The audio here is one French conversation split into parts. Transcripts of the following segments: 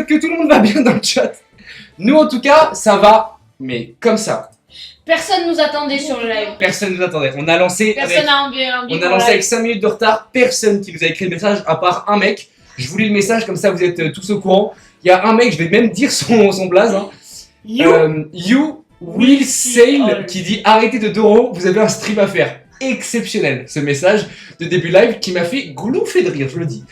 que tout le monde va bien dans le chat. Nous en tout cas, ça va, mais comme ça. Personne nous attendait sur le live. Personne nous attendait. On a lancé Personne n'a envie avec 5 minutes de retard. Personne qui nous a écrit le message à part un mec. Je vous lis le message comme ça vous êtes tous au courant. Il y a un mec, je vais même dire son blaze. Hein. You Will Sail qui dit arrêtez de Doro, vous avez un stream à faire. Exceptionnel ce message de début live qui m'a fait glouffer de rire, je le dis.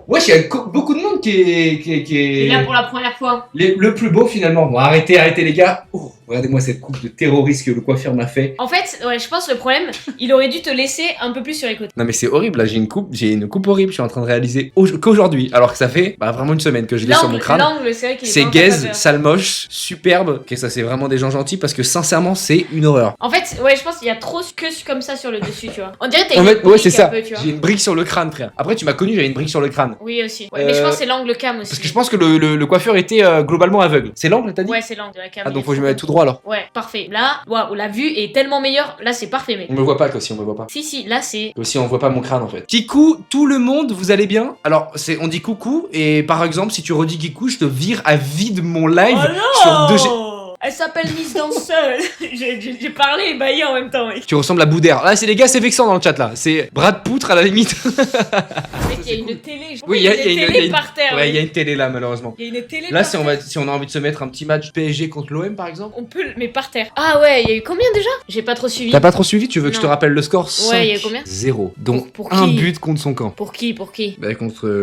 Wesh, il y a beaucoup de monde qui est là pour la première fois. Le plus beau finalement. Bon, arrêtez les gars. Oh, regardez-moi cette coupe de terroriste que le coiffeur m'a fait. En fait, ouais, je pense le problème, il aurait dû te laisser un peu plus sur les côtés. Non mais c'est horrible, là j'ai une coupe horrible, je suis en train de réaliser qu'aujourd'hui, alors que ça fait vraiment une semaine que je l'ai sur mon crâne. L'angle, c'est vrai qu'il est c'est gaze, sale moche, superbe. Ok, ça c'est vraiment des gens gentils parce que sincèrement c'est une horreur. En fait, ouais, je pense qu'il y a trop que comme ça sur le dessus, tu vois. On dirait que t'as en fait, ouais, c'est ça. J'ai une brique sur le crâne, frère. Après tu m'as connu, j'avais une brique sur le crâne. Oui aussi. Ouais, mais je pense que c'est l'angle cam aussi. Parce que je pense que le coiffeur était globalement aveugle. C'est l'angle, t'as dit? Ouais, c'est l'angle de la cam. Ah donc faut que je me mette tout droit alors. Ouais, parfait. Là, waouh, la vue est tellement meilleure. Là, c'est parfait, mec. On me voit pas, aussi, on me voit pas. Si, là, c'est. Aussi, on voit pas mon crâne en fait. Kikou, tout le monde, vous allez bien? Alors, on dit coucou, et par exemple, si tu redis Kikou, je te vire à vide mon live sur 2G. Elle s'appelle Miss Danseuse. J'ai parlé et baillé en même temps, mec. Tu ressembles à Boudère. Là, c'est les gars, c'est vexant dans le chat là. C'est bras de poutre à la limite. Mec, il y a une télé. Oui, il y a une télé par terre. Ouais, il y a une télé là, malheureusement. Il y a une télé. Là, si on a envie de se mettre un petit match PSG contre l'OM par exemple. On peut, mais par terre. Ah ouais, il y a eu combien déjà? J'ai pas trop suivi. T'as pas trop suivi? Tu veux que je te rappelle le score? Ouais, il y a combien? 0. Donc pour un but contre son camp. Pour qui? Bah,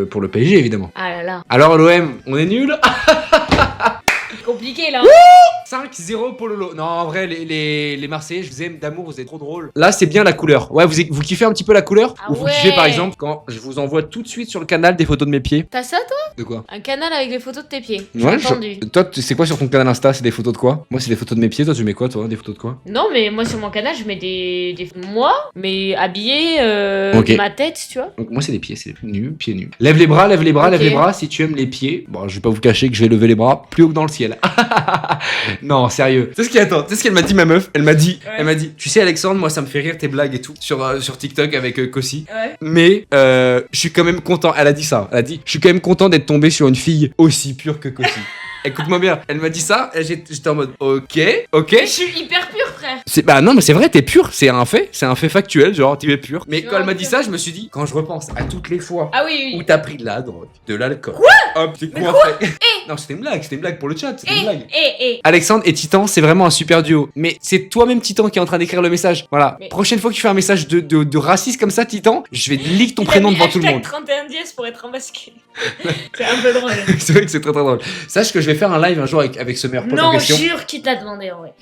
pour le PSG évidemment. Ah là là. Alors l'OM, on est nul? C'est compliqué là. 5-0 pour Lolo. Non, en vrai, les Marseillais, je vous aime d'amour, vous êtes trop drôles. Là, c'est bien la couleur. Ouais, vous kiffez un petit peu la couleur? Ah Ou vous ouais. kiffez par exemple quand je vous envoie tout de suite sur le canal des photos de mes pieds? T'as ça toi? De quoi? Un canal avec les photos de tes pieds. Ouais, J'ai entendu. Toi, c'est quoi sur ton canal Insta? C'est des photos de quoi? Moi, c'est des photos de mes pieds. Toi, tu mets quoi, toi? Des photos de quoi? Non, mais moi sur mon canal, je mets des moi, mais habillé, Ok. ma tête, tu vois. Donc, moi, c'est des pieds, c'est nus, pieds nus. Lève les bras, lève les bras, Ok. lève les bras. Si tu aimes les pieds, bon, je vais pas vous cacher que je vais lever les bras plus haut que dans le ciel. Non, sérieux. Tu sais ce qu'elle m'a dit, ma meuf? Elle m'a dit, tu sais, Alexandre, moi, ça me fait rire tes blagues et tout sur TikTok avec Kossi. Ouais. Mais je suis quand même content. Elle a dit ça. Elle a dit, je suis quand même content d'être tombé sur une fille aussi pure que Kossi. Écoute-moi bien. Elle m'a dit ça. Et j'étais en mode, ok. Je suis hyper pur, frère. Bah non, mais c'est vrai, t'es pur. C'est un fait factuel. Genre, tu es pur. Mais Tu quand elle m'a vois, dit ça, je me suis dit, quand je repense à toutes les fois Ah oui, où t'as pris de la drogue, de l'alcool. Quoi? Hop, c'est quoi, frère? Non, c'était une blague pour le chat. C'était une blague. Alexandre et Titan, c'est vraiment un super duo. Mais c'est toi-même, Titan, qui est en train d'écrire le message. Voilà. Mais- Prochaine fois que tu fais un message de raciste comme ça, Titan, je vais leak ton prénom devant tout le monde. 31 dièse pour être masqué. C'est un peu drôle. C'est vrai que c'est très très drôle. Sache que je vais faire un live un jour avec ce meilleur pote en Non, question. jure qui t'a demandé en vrai.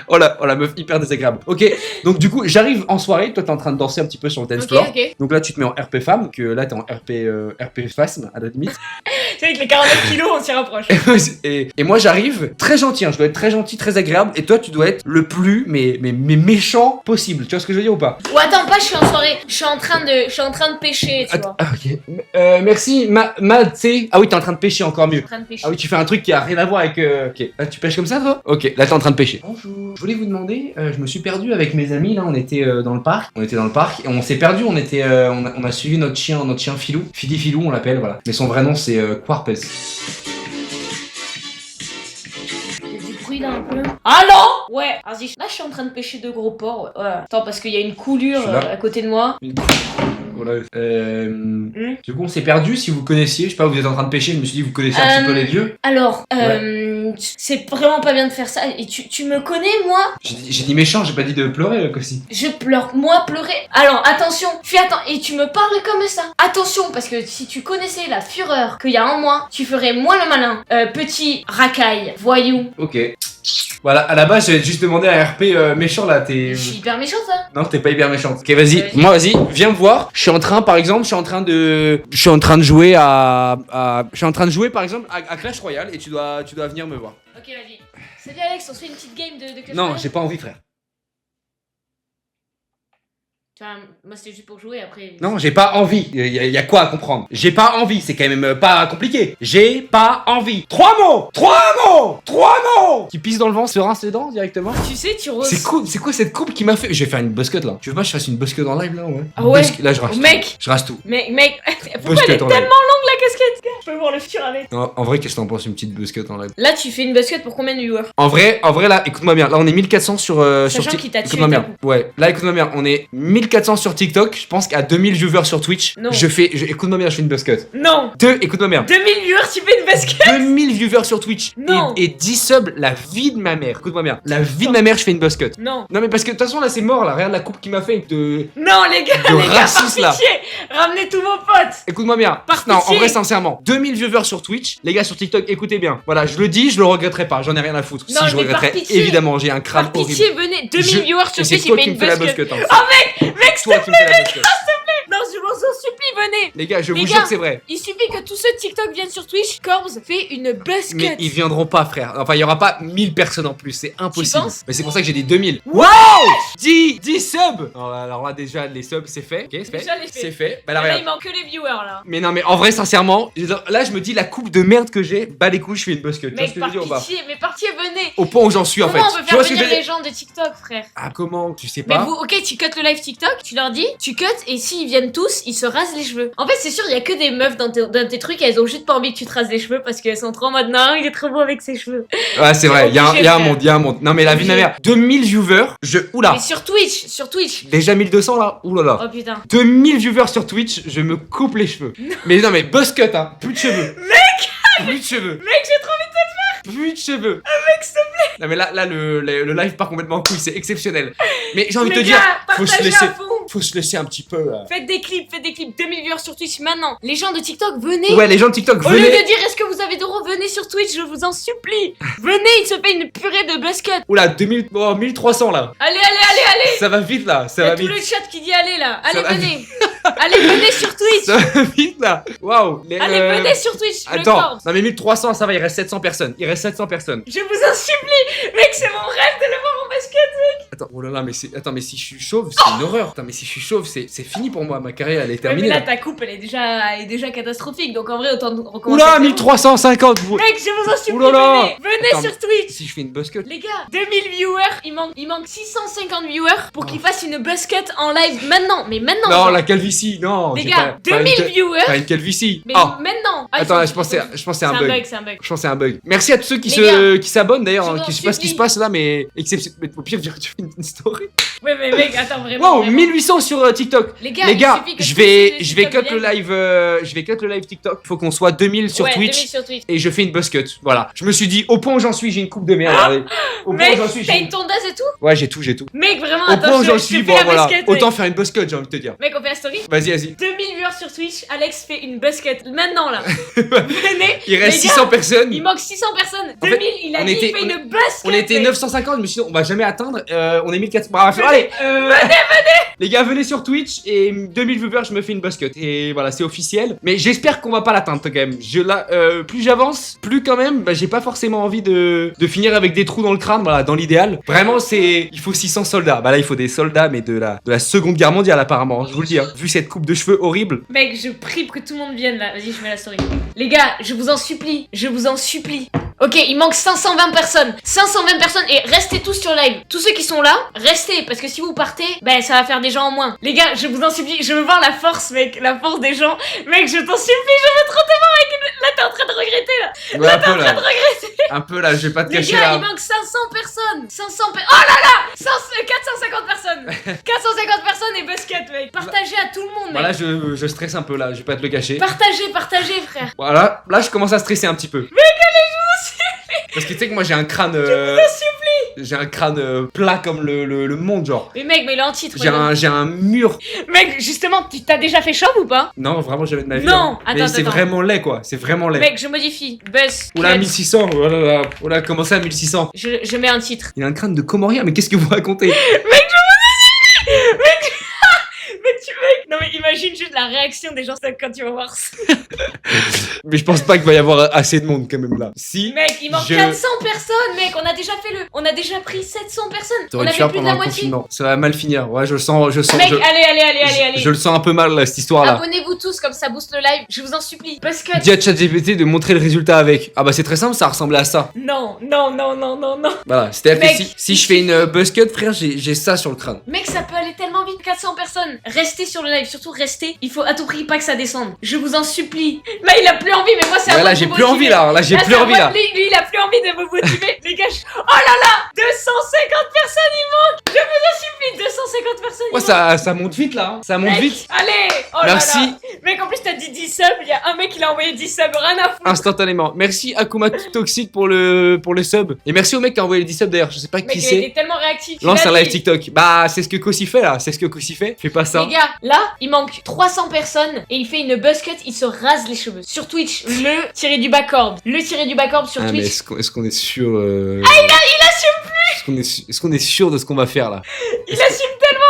Oh la meuf hyper désagréable. Ok, donc du coup, j'arrive en soirée. Toi, t'es en train de danser un petit peu sur le dance floor. Ok. Donc là, tu te mets en RP femme, que là, t'es en RP phasme à la limite. C'est avec les 49 kilos, on s'y rapproche. et moi, j'arrive très gentil. Hein, je dois être très gentil, très agréable. Et toi, tu dois être le plus mais méchant possible. Tu vois ce que je veux dire ou pas? Ou attends, pas, je suis en soirée. Je suis en train de pêcher, tu vois. Ah, ok. Merci, tu sais. Ah oui, t'es en train de pêcher, encore mieux. En train de pêcher. Ah oui, tu fais un truc qui a rien à voir avec. Ok. Là, tu pêches comme ça, toi? Ok. Là, t'es en train de pêcher. Bonjour. Je voulais vous demander. Je me suis perdu avec mes amis. Là, on était dans le parc. Et on s'est perdu. On a suivi notre chien Filou. Filou, on l'appelle. Voilà. Mais son vrai nom, c'est Quarpes. Il y a du bruit là un peu. Allô? Ouais, vas-y. Là, je suis en train de pêcher de gros porcs. Ouais. Attends, parce qu'il y a une coulure Je suis là. à côté de moi. Voilà. Du coup, on s'est perdu. Si vous connaissiez, je sais pas, vous êtes en train de pêcher. Je me suis dit, vous connaissez un petit peu les lieux. Alors, c'est vraiment pas bien de faire ça. Et tu me connais, moi? J'ai dit méchant. J'ai pas dit de pleurer, Kossi. Je pleure, moi pleurer. Alors attention, et tu me parles comme ça. Attention, parce que si tu connaissais la fureur qu'il y a en moi, tu ferais moins le malin. Petit racaille, voyou. Ok. Voilà, à la base, j'avais juste demandé à RP méchant là. Je suis hyper méchante, hein. Non, t'es pas hyper méchante. Ok, vas-y. Moi, vas-y, viens me voir. Je suis en train, par exemple, je suis en train de jouer je suis en train de jouer, par exemple, à Clash Royale et tu dois venir me voir. Ok, vas-y. Salut Alex, on se fait une petite game de Clash Non, Royale. j'ai pas envie, frère. Enfin, moi c'était juste pour jouer après. Non, j'ai pas envie. Y a quoi à comprendre? J'ai pas envie, c'est quand même pas compliqué. J'ai pas envie. 3 mots Qui pisse dans le vent, se rince les dents directement. Tu sais, C'est quoi cette coupe qui m'a fait? Je vais faire une buzzcut là. Tu veux pas que je fasse une buzzcut en live là, ouais? Ah ouais. Là, je rase tout. Mec. Je rase tout. Mec, pourquoi Buzzcut elle est en tellement live. longue la casquette, gars? peux voir le futur avec. En vrai, qu'est-ce que t'en penses une petite buzzcut en live? Là, tu fais une basket pour combien de viewers? En vrai, là, écoute-moi bien. Là, on est 1400 sur Sachant TikTok. qu'il t'a tué, Écoute-moi bien. t'as coupé. Ouais. Là, écoute-moi bien. On est 1400 sur TikTok. Je pense qu'à 2000 viewers sur Twitch. Non. Écoute-moi bien, je fais une buzzcut. Non. Écoute-moi bien. 2000 viewers, tu fais une basket? 2000 viewers sur Twitch. Non. Et 10 subs, la vie de ma mère. Écoute-moi bien. La vie de ma mère, je fais une buzzcut. Non. Non, mais parce que de toute façon, là, c'est mort, là. Regarde la coupe qu'il m'a fait de. Non, les gars, De les gars, par raciste, là. pitié, ramenez tous vos potes. Écoute-moi bien. Par Non, en pitié. vrai, sincèrement. 2000 viewers sur Twitch. Les gars, sur TikTok, écoutez bien. Voilà, je le dis, je le regretterai pas. J'en ai rien à foutre. Non, Si je mais par regretterais, pitié. évidemment, j'ai un crâne Par horrible. pitié, venez, 2000 Je- viewers sur Et c'est Twitch, il toi fait qui une me fais la basket. buzzcut. Hein. Oh mec, Toi qui me fais la buzzcut. non, je vous en supplie, venez. Les gars, je Les vous gars. jure que c'est vrai. Il suffit que tous ceux de TikTok viennent sur Twitch, Corbs fait une basket. Mais ils viendront pas, frère. Enfin, il y aura pas 1000 personnes en plus. C'est impossible. penses? Mais c'est pour ça que j'ai dit 2000. Wow 10 subs. Alors là, déjà, les subs, c'est fait. Ok, c'est fait. Déjà, les faits. C'est fait. Bah Là, là, regarde. il manque que les viewers là. Mais non, mais en vrai, sincèrement, là, je me dis, la coupe de merde que j'ai, bah les couilles, je fais une buzzcut. Tu vois ce Mec, que je par veux dire ou pas? pitié, mais par pitié, venez. Au point où j'en suis, en fait. Comment on peut Tu vois faire ce que je venir veux les dire? gens de TikTok, frère? Ah, comment? Tu sais Mais pas? vous, ok, tu cut le live TikTok, tu leur dis, tu cut, et s'ils viennent tous, ils se rasent les cheveux. En fait, c'est sûr, il y a que des meufs dans tes trucs, elles ont juste pas envie que tu te rases les cheveux parce qu'elles sont trop en mode, non, il est trop beau avec ses cheveux. Ouais, c'est vrai. Il y a obligé, un frère. monde, il y a un monde. Non, mais la vie de ma Obligé. mère. 2000 viewers. Oula. Mais sur Twitch. Déjà 1200 là. Oulala. Oh putain. 2000 viewers sur Twitch, je me coupe les cheveux. Mais non, mais buzzcut, hein. Plus de cheveux. Plus de cheveux. Mec, j'ai trop envie. Plus de cheveux. Mec, s'il te plaît. Non, mais là, le live part complètement en couille. C'est exceptionnel. Mais j'ai envie de te Les dire, gars, faut se partagez laisser. à fond. Faut se laisser un petit peu. Faites des clips, 2000 viewers sur Twitch maintenant. Les gens de TikTok, venez. Ouais, les gens de TikTok, Au lieu venez. de dire est-ce que vous avez d'euros, venez sur Twitch, je vous en supplie. Venez, il se fait une purée de buzzcut. Oula, 2000, oh, 1300 là. Allez. Ça va vite là. Ça Il y va a tout vite. le chat qui dit allez là. Allez, va venez. Allez, venez sur Twitch. Ça va vite là. Waouh. Allez, venez sur Twitch. Le Attends, Corbs. non mais 1300, ça va, il reste 700 personnes. Je vous en supplie. Mec, c'est mon rêve de le voir en basket. Attends, oh là là, mais si je suis chauve, c'est une horreur. Attends, mais si je suis chauve, c'est fini pour moi. Ma carrière, elle est Ouais, mais terminée. là, là. ta coupe, elle est déjà catastrophique. Donc en vrai, autant recommencer. Oula, à zéro. 1350. vous- Mec, je vous en supplie, Ouh là là. venez Attends, sur Twitch. Si je fais une buzzcut. Les gars, 2000 viewers, il manque 650 viewers pour qu'il fasse une buzzcut en live maintenant. Mais maintenant. Non, genre. la calvitie, non. Les j'ai gars, pas 2000 une, viewers. pas une calvitie. Mais Ah, maintenant. Ah, attends, il je faut- pensais c'est un bug. C'est un bug. Je pense que c'est un bug. Merci à tous ceux qui Les qui s'abonnent d'ailleurs, je hein, vous qui en sais pas ce qui se supplie. passe là, mais exception. Mais au pire, tu fais une story. Ouais, mais mec, attends, vraiment. Wow, vraiment. 1800 sur TikTok. Les gars, Les il gars, suffit que je tous ceux vais de je vais TikTok cut le viennent. live je vais cut le live TikTok. Faut qu'on soit 2000 sur Ouais, Twitch 2000 sur Twitch. et je fais une buzzcut. Voilà. Je me suis dit au point où j'en suis, j'ai une coupe de merde. Regardez. Au point où Mec, j'en suis, t'as j'ai une tondeuse et tout. Ouais, j'ai tout. Mec, vraiment, Au attends, point où je j'en te suis, fais bon la voilà. basket, mec. Autant faire une buzzcut, j'ai envie de te dire. Mec, on fait la story. Vas-y. 2000 viewers sur Twitch, Alex fait une basket maintenant là. Venez. Il reste les gars, 600 personnes. Il manque 600 personnes. En fait, 2000, il a on dit était- il fait une basket. On était mec. 950, je me suis dit on va jamais atteindre. On est 1400. Bah, allez. Les gars, venez sur Twitch et 2000 viewers, je me fais une buzzcut. Et voilà, c'est officiel. Mais j'espère qu'on va pas l'atteindre quand même. Plus j'avance, plus quand même, bah, j'ai pas forcément envie de finir avec des trous dans le crâne. Voilà, dans l'idéal. Vraiment, il faut 600 soldats. Bah là, il faut des soldats, mais de la Seconde Guerre mondiale apparemment. Je vous le dis. Hein. Vu cette coupe de cheveux horrible. Mec, je prie pour que tout le monde vienne là. Vas-y, je mets la story. Les gars, je vous en supplie. Ok, il manque 520 personnes. 520 personnes et restez tous sur live. Tous ceux qui sont là, restez. Parce que si vous partez, ben ça va faire des gens en moins. Les gars, je vous en supplie, je veux voir la force, mec. La force des gens. Mec, je t'en supplie, je veux trop te voir avec une... Là, t'es en train de regretter là. Ouais, un peu T'es en train de regretter. Un peu là, je vais pas te Les cacher gars, là. il manque 500 personnes. 500 personnes. Oh là là 450 personnes. 450 personnes et basket, mec. Partagez à tout le monde, mec. Voilà, je stresse un peu là, je vais pas te le cacher. Partagez, frère. Voilà, là je commence à stresser un petit peu. Mec, allez, je vous en supplie. Parce que tu sais que moi j'ai un crâne. J'ai un crâne plat comme le monde, genre. Mais mec, mais il est en titre. J'ai un mur. Mec, justement, tu t'as déjà fait chauve ou pas? Non, vraiment jamais de ma vie. Non, hein. Mais attends, c'est attends. vraiment laid quoi, c'est vraiment laid. Mec, je modifie. Buzz. Oula, cut. 1600, oh là là, oh là, comment ça 1600? Je mets un titre. Il a un crâne de Comorien, mais qu'est-ce que vous racontez? Non mais imagine juste la réaction des gens quand tu vas voir ça. Mais je pense pas qu'il va y avoir assez de monde quand même là. Si. Mec, il manque Je- 400 personnes, mec. On a déjà pris 700 personnes. On T'aurais a dû fait faire plus de pendant la le moitié. confinement. Ça va mal finir. Ouais, je le sens. Mec, allez. Je le sens un peu mal là, cette histoire là. Abonnez-vous tous, comme ça booste le live. Je vous en supplie. Parce que... Dis à ChatGPT de montrer le résultat avec. Ah bah c'est très simple, ça ressemblait à ça. Non. Voilà, c'est-à-dire que Mec, si je fais une buzzcut, frère, j'ai ça sur le crâne. Mec, ça peut aller tellement vite, 400 personnes. Restez sur le live, surtout restez. Il faut à tout prix pas que ça descende. Je vous en supplie. Là, il a plus envie, mais moi c'est à Ouais, moi là, de j'ai vous plus envie motiver. là. Là, j'ai Là, plus c'est à envie moi- là. Lui, il a plus envie de me motiver. Les gars, oh là là, 250 personnes il manque. Je vous en supplie, 250 personnes il Ouais, manque. ça monte vite là. Ça monte Mec, vite. allez, oh Merci. là là. Mec, en plus t'as dit 10 subs, il y a un mec qui l'a envoyé 10 subs, rien à foutre. Instantanément. Merci Akuma Toxic pour le sub. Et merci au mec qui a envoyé les 10 subs d'ailleurs. Je sais pas Mec, qui il a c'est. été tellement réactif. Lance il a un live dit. TikTok. Bah, c'est ce que Kossi fait là. C'est ce que Kossi fait. Fais pas ça. Les gars, là, il manque 300 personnes et il fait une buzz cut, il se rase les cheveux. Sur Twitch, le tiré du backorb. Le tiré du backorb sur Ah, mais Twitch. est-ce qu'on est sûr Ah, il assume plus. Est-ce qu'on est sûr de ce qu'on va faire là? Il assume tellement.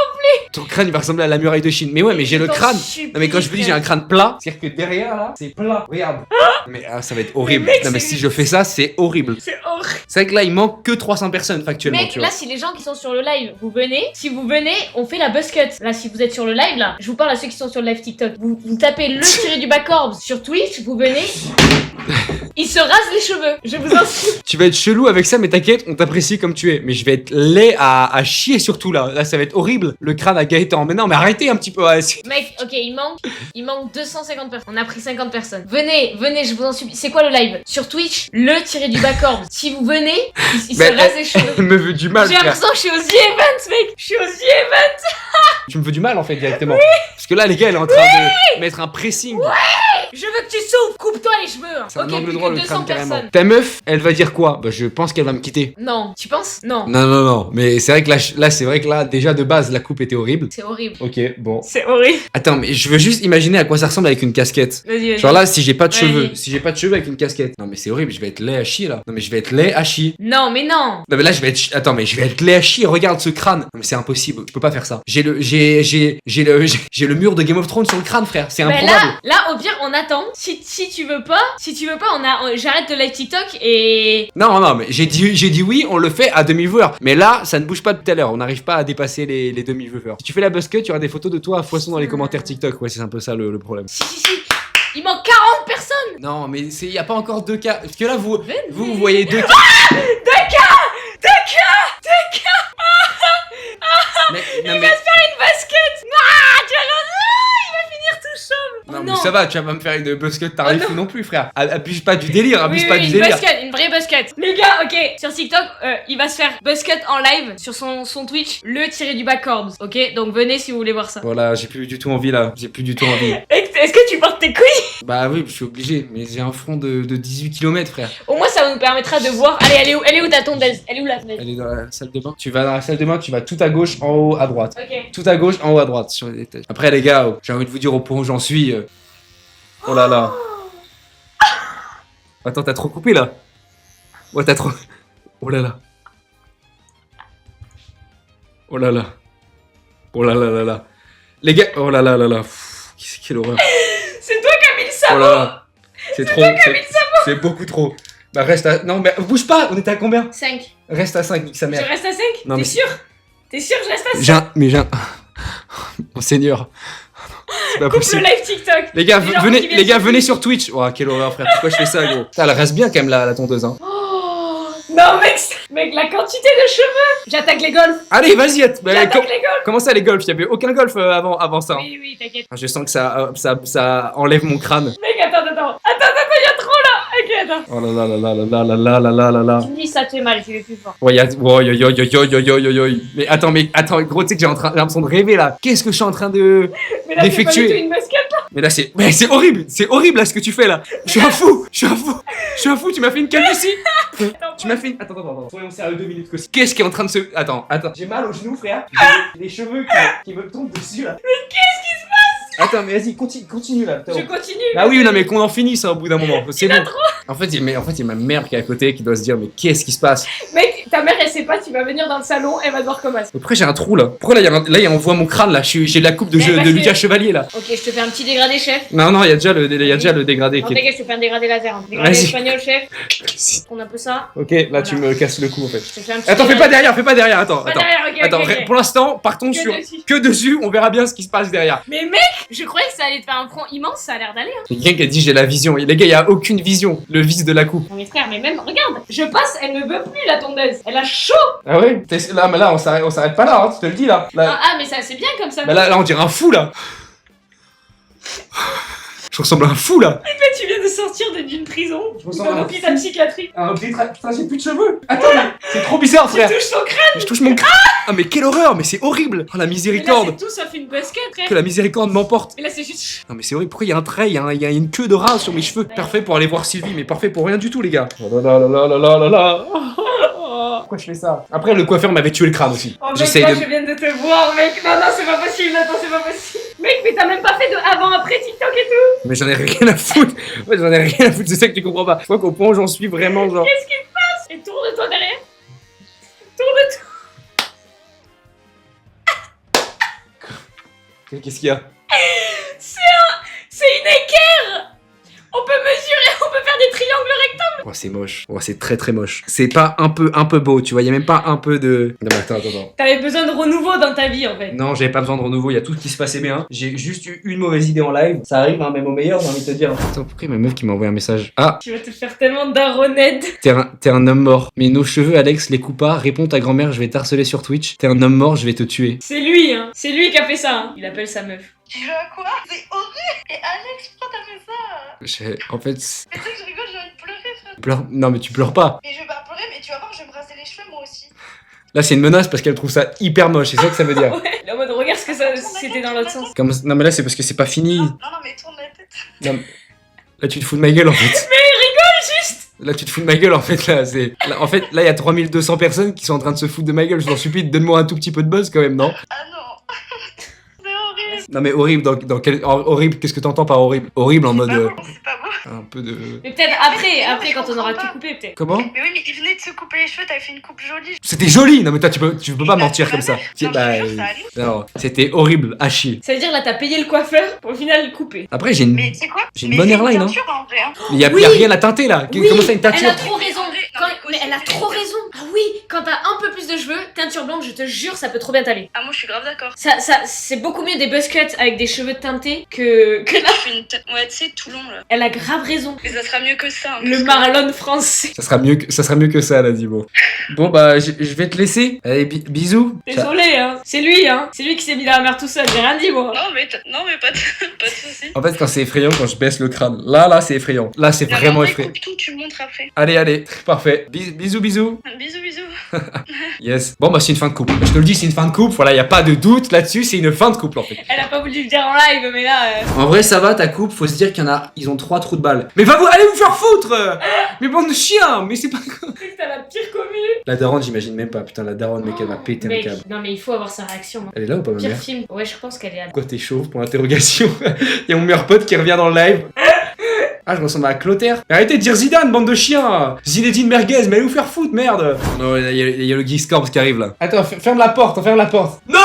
Ton crâne il va ressembler à la muraille de Chine. Mais ouais, mais j'ai le Je t'en crâne. supplie, Non mais quand je vous dis j'ai un crâne plat, c'est-à-dire que derrière là, c'est plat. Regarde. Mais ça va être horrible. Mais mec, non mais c'est- si je fais ça, c'est horrible. C'est horrible. C'est vrai que là il manque que 300 personnes factuellement, Mec, tu là, vois. si les gens qui sont sur le live, vous venez, si vous venez, on fait la buzz cut. Là, si vous êtes sur le live, là, je vous parle à ceux qui sont sur le live TikTok. Vous tapez le tiré du backorb sur Twitch, vous venez. Il se rase les cheveux. Je vous en supplie. Tu vas être chelou avec ça, mais t'inquiète, on t'apprécie comme tu es. Mais je vais être laid à chier surtout là. Là ça va être horrible. Le crâne à Gaëtan. Mais non, mais arrêtez un petit peu. Ouais, Mec, ok, il manque 250 personnes. On a pris 50 personnes. Venez, je vous en supplie. C'est quoi le live? Sur Twitch, le tiré du backorb. Si vous venez, il se Mais- rase les cheveux. Elle me veut du mal, J'ai frère. l'impression que je suis aux The Events, mec. Je suis aux The Events. Tu me veux du mal en fait directement. Parce que là, les gars, elle est en train de mettre un pressing. Je veux que tu souffres. Coupe-toi les cheveux. C'est un Ok, angle plus droit que le 200 crâne carrément. personnes. Ta meuf, elle va dire quoi? Bah, je pense qu'elle va me quitter. Non, tu penses? Non. Non. Mais c'est vrai que là, c'est vrai que là, déjà de base, la coupe était horrible. C'est horrible. Ok, bon. C'est horrible. Attends, mais je veux juste imaginer à quoi ça ressemble avec une casquette. Vas-y. Genre là, si j'ai pas de Vas-y. cheveux, si j'ai pas de cheveux avec une casquette. Non, mais c'est horrible, je vais être laid à chier là. Non, mais je vais être laid à chier. Non, mais non. Non, mais là, je vais être. Attends, mais je vais être laid à chier. Regarde ce crâne. Non, mais c'est impossible. Je peux pas faire ça. J'ai le mur de Game of Thrones sur le crâne, frère. C'est Mais improbable. là, au pire, on attend. Si tu veux pas, j'arrête le live TikTok et. Non, mais j'ai dit oui, on le fait à 2000 viewers. Mais là, ça ne bouge pas depuis tout à l'heure. On n'arrive pas à dépasser les 2000 viewers. Si tu fais la buzz cut, tu auras des photos de toi à foison dans les commentaires TikTok. Ouais, c'est un peu ça le problème. Si. Il manque 40 personnes. Non, mais il y a pas encore 2 cas. Parce que là, vous Venez. voyez 2 cas. Mais, non, mais, Une basket. Ah, tu vas il va finir tout chauve. non, Oh mais ça va, tu vas pas me faire une buzz cut tarif Oh non. non plus, frère. Abuse pas du délire, abuse Oui, pas du une délire. basket, une vraie basket. Les gars, ok, sur TikTok, il va se faire basket en live sur son Twitch, le tiré du backorb. Ok, donc venez si vous voulez voir ça. Voilà, j'ai plus du tout envie là. J'ai plus du tout envie. Est-ce que tu portes tes couilles? Bah oui, je suis obligé. Mais j'ai un front de 18 km, frère. Au moins, ça nous permettra de voir. Allez, elle est où ta tondeuse? Elle est où la fenêtre? Elle est dans la salle de bain. Tu vas dans la salle de bain, tu vas tout à gauche, en haut, à droite. Ok. Tout à gauche, en haut, à droite. Sur les étages. Après, les gars, j'ai envie de vous dire au point où j'en suis. Oh là là. Attends, t'as trop coupé là. Ouais, t'as trop. Oh là là. Oh là là. Oh là là là là. Les gars, oh là là là là. Pff, quelle horreur. C'est toi qui as mis le Oh savon. là là. C'est trop. C'est beaucoup trop. Bah, reste à. Non, mais bouge pas. On était à combien? 5. Reste à 5, nique sa Je mère. reste à 5? Non, T'es mais- sûr? T'es sûr que je reste à 5? J'ai un. Mon seigneur. C'est pas Coupe le possible. live TikTok. Les gars, Les gens venez, qui viennent les gars, sur venez Twitch. sur Twitch. Oh, quelle horreur, frère. Pourquoi je fais ça, gros? Putain, elle reste bien quand même la tondeuse, hein. Oh non, mec, la quantité de cheveux. J'attaque les golfs. Allez, vas-y. J'attaque les golfs. Comment ça, les golfs? Il y avait aucun golf avant ça. Oui, t'inquiète. Ah, je sens que ça enlève mon crâne. Mec, attends, il y a trop là. Ok, attends. Oh là là là là là là là là là là là. Tu me dis ça te fait mal, tu es plus fort. Ouais, yo yo yo yo yo yo yo yo yo. Mais attends, gros, tu sais que j'ai l'impression de rêver là. Qu'est-ce que je suis en train de. Mais là, c'est pas du D'effectuer. tout une basket là. Mais là, c'est horrible là ce que tu fais là. Je suis un fou, tu m'as fait une calvitie. Tu m'as fait une. Attends. Soyons sérieux 2 minutes aussi. Qu'est-ce qui est en train de se. Attends. J'ai mal aux genoux, frère. J'ai les cheveux qui me tombent dessus là. Mais qu'est-ce qui se passe? Attends, mais vas-y, continue là. Je continue. Ah oui, non, mais qu'on en finisse hein, au bout d'un moment. C'est bon. En fait, il y a ma mère qui est à côté qui doit se dire, mais qu'est-ce qui se passe? Mec, ta mère elle sait pas, tu vas venir dans le salon, elle va te voir comment. Après, j'ai un trou là. Pourquoi là, on voit mon crâne là? J'ai la coupe de Mais parce que- Lucas Chevalier là. Ok, je te fais un petit dégradé chef. Non, il y a déjà le dégradé Non, qui est. t'inquiète, je te fais un dégradé laser. Un dégradé Vas-y. espagnol chef. On a un peu ça. Ok, là, tu me casses le cou en fait. Je te fais un petit Attends, fais dégradé. pas derrière, attends. Pas derrière, ok, Attends, ok. pour l'instant, partons Que sur dessus. que dessus, on verra bien ce qui se passe derrière. Mais mec, je croyais que ça allait te faire un front immense, ça a l'air d'aller. Hein. Il y a quelqu'un qui a dit j'ai la vision. Les gars, il y a aucune vision. Le vice de la coupe. Non mais frère, mais même, regarde, je passe, elle ne veut plus la tondeuse. Elle a chaud. Ah ouais? Là, mais là, on s'arrête pas là, hein, je te le dis là. Ah, mais ça c'est bien comme ça. Bah là, on dirait un fou là. Je ressemble à un fou là. Mais tu viens de sortir d'une prison. Je ressemble à un hôpital psychiatrique. Ah, putain, j'ai plus de cheveux. Attends, mais c'est trop bizarre, Tu frère. touches son crâne. Je touche mon crâne. Ah mais quelle horreur, mais c'est horrible. Oh la Mais là, miséricorde. c'est tout sauf une basket, frère. Que la miséricorde m'emporte. Et là, c'est juste. Non mais c'est horrible, pourquoi il y a un trait, il y a une queue de rat sur mes cheveux. Parfait pour aller voir Sylvie, mais parfait pour rien du tout les gars. Oh là là là là là là là. Pourquoi je fais ça? Après le coiffeur m'avait tué le crâne aussi. Oh, mec, J'essaye moi, de... je viens de te voir, mec. Non, non, c'est pas possible. Attends, c'est pas possible. Mec, mais t'as même pas fait de avant-après TikTok et tout. Mais j'en ai rien à foutre. Ouais, j'en ai rien à foutre, c'est ça que tu comprends pas. Je crois qu'au point où j'en suis vraiment genre... Qu'est-ce qui se passe? Et tourne-toi derrière. Tourne-toi. Qu'est-ce qu'il y a? C'est une équerre. On peut mesurer, on peut faire des triangles rectangles. Oh c'est moche, oh c'est très très moche. C'est pas un peu beau, tu vois, y a même pas un peu de... Non mais attends. T'avais besoin de renouveau dans ta vie, en fait. Non, j'avais pas besoin de renouveau, y a tout qui se passait bien. J'ai juste eu une mauvaise idée en live. Ça arrive, hein, même au meilleur, j'ai envie de te dire. Attends, pourquoi il y a ma meuf qui m'a envoyé un message? Ah, Tu vas te faire tellement d'aronnette. t'es un homme mort. Mais nos cheveux, Alex, les coupe pas. Réponds ta grand-mère, je vais t'harceler sur Twitch. T'es un homme mort, je vais te tuer. C'est lui, hein. C'est lui qui a fait ça. Hein. Il appelle sa meuf. Tu joues à quoi? C'est horrible! Et Alex, pourquoi t'as fait ça? En fait, Mais tu sais que je rigole, j'ai envie de pleurer, frère. pleure... Non mais tu pleures pas. Et je vais pas pleurer, mais tu vas voir, je vais me raser les cheveux moi aussi. Là, c'est une menace parce qu'elle trouve ça hyper moche. C'est ça que ça veut dire. Ouais. Il est en mode, regarde ce que ça, c'était dans l'autre sens. Comme... Non mais là, c'est parce que c'est pas fini. Non, mais tourne la tête. Non, là, tu te fous de ma gueule en fait. Juste. Là, tu te fous de ma gueule en fait. Là, en fait, là, il y a 3200 personnes qui sont en train de se foutre de ma gueule. Je t'en supplie, donne-moi un tout petit peu de buzz quand même, non? Ah non! C'est horrible! Non mais horrible, dans quel... horrible, qu'est-ce que t'entends par horrible? Horrible en mode... C'est pas beau. un peu de... Mais peut-être après quand on aura tout coupé, peut-être. Comment? Mais oui, mais il venait de se couper les cheveux, t'avais fait une coupe jolie. C'était joli. Non mais toi, tu peux pas mentir comme ça. Non, je te jure, ça allait. Non, c'était horrible, à chier. Ça veut dire là, t'as payé le coiffeur pour au final le couper. Après, j'ai une... Mais tu sais quoi? J'ai une bonne airline, hein. En vrai, hein. Il y a Oui. rien à teinter là. Oui, Comment ça, une elle teinture? a trop raison. Non, Mais elle a trop raison. Ah oui, quand t'as un peu plus de cheveux, teinture blonde, je te jure, ça peut trop bien t'aller. Ah, moi je suis grave d'accord. Ça, c'est beaucoup mieux des buzz cuts avec des cheveux teintés que là. Je fais une tête. Ouais, tu sais, tout long là. Elle a grave raison. Mais ça sera mieux que ça. hein, Le parce que- Marlon français. Ça sera mieux que ça, là, dit bon. Bon bah, je vais te laisser. Allez, bisous. Désolé, hein. C'est lui, hein. C'est lui qui s'est mis dans la mer tout seul. J'ai rien dit, moi. Non, mais pas de soucis. En fait, quand c'est effrayant, quand je baisse le crâne. Là, c'est effrayant. Là, c'est vraiment effrayant. Coupe tout, tu me montres après. Allez, parfait. Bisous. Bisous. Yes. Bon bah c'est une fin de couple. Je te le dis, c'est une fin de couple. Voilà, y a pas de doute là-dessus, c'est une fin de couple en fait. Elle a pas voulu le dire en live, mais là. En vrai, ça va ta couple, faut se dire qu'il y en a, ils ont 3 trous de balles. Mais allez vous faire foutre Mais bande de chiens, mais c'est pas... T'as la pire commune. La daronne, j'imagine même pas, putain la daronne, mec, elle va péter un Mec, câble. non mais il faut avoir sa réaction. Hein. Elle est là ou pas ma Pire mère? film. Ouais, je pense qu'elle est à. Pourquoi t'es chauve pour l'interrogation? Y'a mon meilleur pote qui revient dans le live. Ah, je ressemble à Clotaire. Mais arrêtez de dire Zidane, bande de chiens. Zinedine Merguez, mais allez vous faire foutre, merde. Non, il y a le Geeks Corps qui arrive là. Attends, ferme la porte, ferme la porte. Non.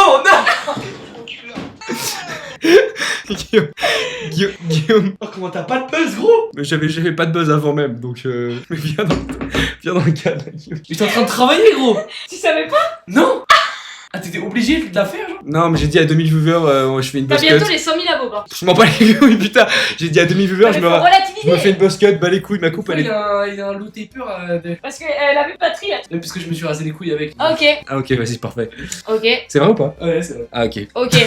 Guillaume. Oh, comment t'as pas de buzz, gros? Mais j'avais pas de buzz avant même, donc mais viens dans le cadre, Guillaume. Mais t'es en train de travailler, gros. Tu savais pas? Non. Ah, t'étais obligé de la faire, genre? Non, mais j'ai dit à 2000 viewers, je fais une T'as buzz bientôt cut. les 100 000 abos, hein. Je m'en bats les couilles, putain. J'ai dit à 2000 viewers, Mais je faut me relativiser. fais une buzz cut, bas les couilles, ma coupe elle Il est... a un looté pur de... Parce qu'elle a plus de batterie là. Même parce que je me suis rasé les couilles avec. Ok, Ah ok, vas-y, c'est parfait. ok, C'est vrai ou pas? Ouais, c'est vrai. Ah ok. ok.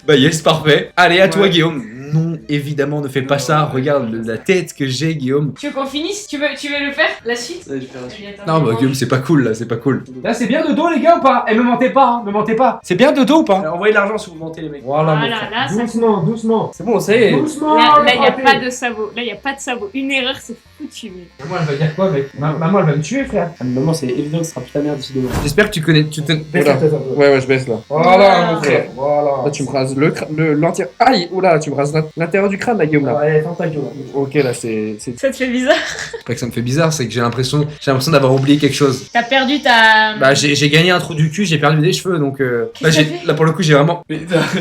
Bah yes, parfait. Allez, à toi Ouais. Guillaume. Non, évidemment, ne fais pas ça. Regarde la tête que j'ai, Guillaume. Tu veux qu'on finisse? Tu veux le faire? La suite? Ça, je vais faire la suite. Non, bah Guillaume, c'est pas cool là, c'est pas cool. Là, c'est bien de dos, les gars, ou pas? Eh, me mentez pas, hein, me mentez pas. C'est bien de dos ou pas? Alors, envoyez de l'argent si vous mentez, les mecs. Voilà, mon Voilà, frère. là, ça. Doucement. C'est bon, ça y est. Là, y a pas de sabot. Là, y a pas de sabot. Une erreur, c'est foutu. Mec. Maman, elle va dire quoi, mec? Maman, elle va me tuer, frère. Maman, c'est évident que ce sera plus ta mère d'ici demain. J'espère que tu connais. Tu te... Baisse Voilà. la tête un peu. Ouais, je baisse là. Voilà, mon frère. Voilà. Là, tu me rases l'entière. Aïe, oula, tu me rases l'intérieur du crâne là, Guillaume là. Ouais, ferme ta gueule. Ok, là, c'est. Ça te fait bizarre? Pas que ça me fait bizarre, c'est que j'ai l'impression d'avoir oublié quelque chose. T'as perdu ta. Bah, j'ai gagné un trou du cul, j'ai perdu des cheveux donc. Qu'est-ce Là, que ça fait là, pour le coup, j'ai vraiment. Mais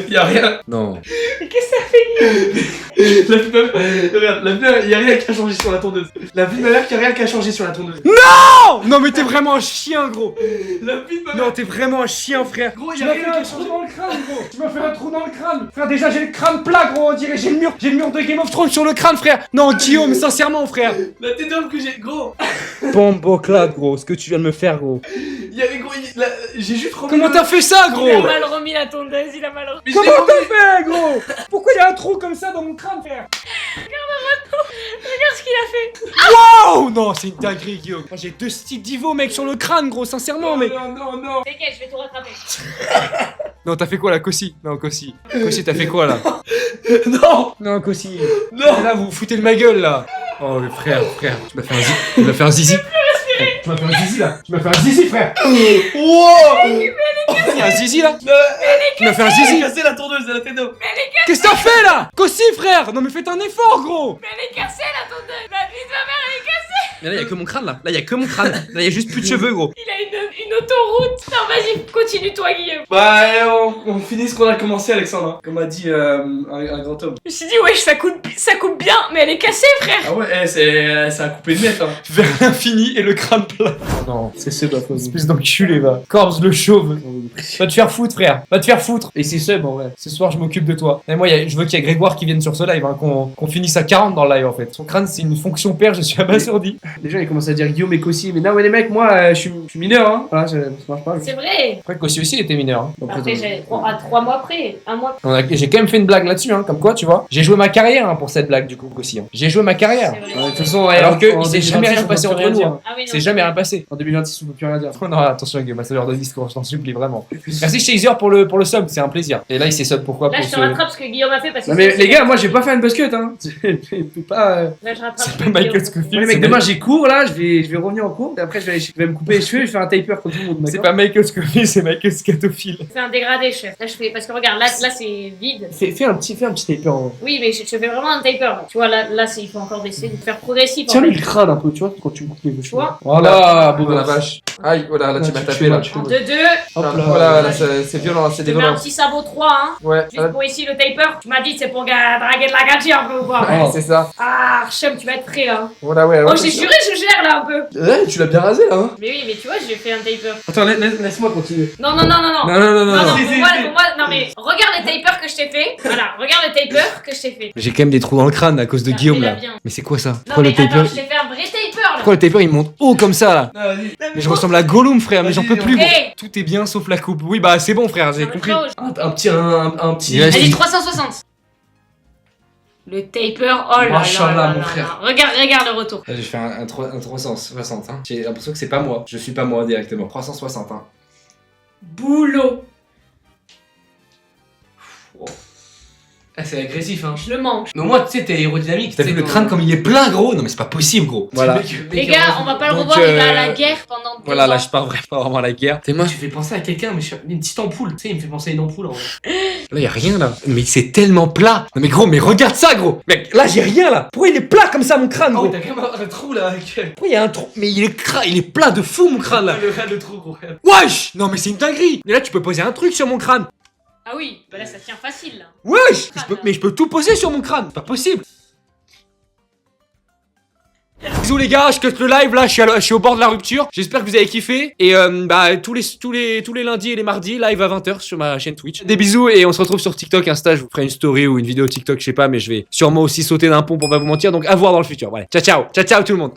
y'a rien. Non. Mais qu'est-ce que ça fait? La vie de ma mère, regarde, la vie de ma mère, y'a rien qui a changé sur la tondeuse. La vie de ma mère, qui a rien qui a changé sur la tondeuse. Non, mais t'es vraiment un chien, gros. La vie de ma mère. Non, t'es vraiment un chien, frère. Gros, Tu y'a m'as rien fait qui un a trou changé. dans le crâne, gros. Tu m'as fait un trou dans le crâne. Frère, déjà, j'ai le crâne plat, gros. On dirait j'ai le mur de Game of Thrones sur le crâne, frère. Non, Guillaume, sincèrement, frère. La tête d'homme que j'ai, gros. Bomboclade, gros. Ce que tu viens de me faire, gros. Y'avait gros, j'ai juste remis Comment le- t'as fait ça, Il a gros? mal remis la tondeuse, il a mal remis. Mais je l'ai Comment remis. t'as fait, gros? Pourquoi il y a un trou trou comme ça dans mon crâne, frère. Regarde ce qu'il a fait. Oh non, c'est une dinguerie, Guillaume. Moi, j'ai 2 styles d'Ivo, mec, sur le crâne, gros, sincèrement, mais. Non. T'inquiète, je vais tout rattraper. Non, t'as fait quoi là, Kossi? Non, Kossi. Kossi, t'as fait quoi là? Non. Non, Kossi. Non. Là, vous vous foutez de ma gueule là. Oh, mais frère, tu m'as fait un zizi. Tu m'as fait un zizi. Tu m'as fait un zizi là. Tu m'as fait un zizi, frère. Wow. Il y a un zizi là. Tu m'as fait un J'ai zizi. cassé la tondeuse, elle a fait d'eau. Qu'est-ce que t'as fait là? Kossi, frère. Non, mais faites un effort, gros. Mais elle est cassée la tondeuse. La vie de ma mère, elle est cassée. Mais là, y a que mon crâne là. Là, y a que mon crâne. Là, y a juste plus de cheveux, gros. Il a une autoroute. Non, vas-y, continue toi, Guillaume. Bah, on finit ce qu'on a commencé, Alexandre. Hein. Comme a dit un grand homme. Je me suis dit, wesh, ça coupe bien, mais elle est cassée, frère. Ah ouais, c'est un coupé de net. Hein. Vers l'infini et le crâne plat. Non, C'est ma faute. espèce d'enculé, va. Corse le chauve. Va te faire foutre, frère. Va te faire foutre. Et c'est sub en vrai. Ce soir, je m'occupe de toi. Et moi, je veux qu'il y ait Grégoire qui vienne sur ce live, hein, qu'on finisse à 40 dans le live en fait. Son crâne, c'est une fonction père, je suis abasourdi. Déjà, il commence à dire Guillaume et Kossi. Mais non, mais les mecs, moi, je suis mineur. Hein. Voilà, ça marche pas. C'est vrai. Après, Kossi aussi était mineur. Hein. Donc, Après, j'ai 3 mois après, 1 mois. J'ai quand même fait une blague là-dessus, hein, comme quoi, tu vois. J'ai joué ma carrière hein, pour cette blague, du coup, Kossi. Hein. J'ai joué ma carrière. C'est vrai. de toute façon, Alors que en il s'est jamais 2026, rien on passé peut entre plus nous. rien Hein. dire. Ah oui, non. C'est jamais rien passé. En 2026, on peut plus rien dire. Oh non, attention, Guillaume, c'est l'heure de discours, je t'en supplie vraiment. Merci Chaser pour le sub, c'est un plaisir. Et là, il s'est sub pourquoi? Là, Pour je te ce... rattrape ce que Guillaume a fait parce que. Non, mais les gars, moi, j'ai pas fait une basket. Hein. pas. Là, je rattrape. C'est ce pas que Michael Guillaume- Scofield. Ouais, les mecs, demain j'ai cours là, je vais revenir en cours. Et après, je vais me couper les cheveux et je fais un taper comme tout le monde. C'est d'accord pas Michael Scofield, c'est Michael Scatophile. Fais un dégradé, chef. Là, je fais. Parce que regarde, là c'est vide. Fais un petit taper en. Oui, mais je fais vraiment un taper. Là. Tu vois, là il faut encore essayer de faire progressif. En Tiens-lui fait. le crâne un peu, tu vois, quand tu me coupes les cheveux. Tu vois Voilà, beau Oh la gosse. vache. Aïe, voilà, là Là, tu m'as tu tapé là. m'as- En 2-2. Hop là. Voilà, là c'est violent, c'est Je des te mets un violences. petit sabot 3, hein. Ouais, Juste pour ici le taper. Tu m'as dit que c'est pour draguer de la gadget un peu ou quoi. ouais, c'est ça. Ah, Archem, tu vas être prêt là. Voilà, ouais. Oh, j'ai juré, je gère là un peu. Ouais, tu l'as bien rasé là. Hein. Mais oui, mais tu vois, j'ai fait un taper. Attends, laisse-moi continuer. Non. Non, non, non, non, Non, non. pour moi, non mais regarde les tapers que je t'ai fait. Voilà, regarde les tapers que je t'ai fait. J'ai quand même des trous dans le crâne à cause de Ah, Guillaume fais-la là. bien. Mais c'est quoi ça? Non Pourquoi mais le taper attends, je t'ai fait un vrai taper là. Pourquoi le taper il monte haut comme ça là? Non, vas-y. Mais je ressemble à Gollum frère, mais j'en peux plus gros. Hey. Tout est bien sauf la coupe. Oui bah c'est bon frère, j'ai Ça compris. me trop. Un petit. Yes. Allez, 360. Le taper, oh là là Machallah, là mon là frère. là. Regarde le retour. Là, j'ai fait un 360 hein. J'ai l'impression que c'est pas moi. Je suis pas moi directement. 360 hein. Boulot. Ah, c'est agressif, hein. Je le mange. Mais au moins, tu sais, t'es aérodynamique. T'as vu le crâne comme il est plein gros? Non mais c'est pas possible gros. Voilà. Les gars, on va pas le Donc, revoir, il va à la guerre pendant 2 Voilà, ans. là je pars vraiment à la guerre. T'es moi. Tu fais penser à quelqu'un, mais une petite ampoule. Tu sais, il me fait penser à une ampoule en vrai. Là y a rien là. Mais c'est tellement plat. Non mais gros, mais regarde ça gros. Mec, là j'ai rien là. Pourquoi il est plat comme ça mon crâne Oh, gros? t'as quand même un trou là avec. Pourquoi il y a un trou? Mais il est plat de fou mon crâne là. Le trou, gros. Wesh! Non mais c'est une dinguerie. Mais là tu peux poser un truc sur mon crâne. Ah oui, bah là ça tient facile là. Wesh! Mais je peux tout poser sur mon crâne. C'est pas possible. Bisous les gars, je cut le live là, je suis au bord de la rupture. J'espère que vous avez kiffé. Et bah tous les lundis et les mardis, live à 20h sur ma chaîne Twitch. Des bisous et on se retrouve sur TikTok, Insta, je vous ferai une story ou une vidéo TikTok, je sais pas, mais je vais sûrement aussi sauter d'un pont pour pas vous mentir. Donc à voir dans le futur. Voilà. Ciao ciao tout le monde.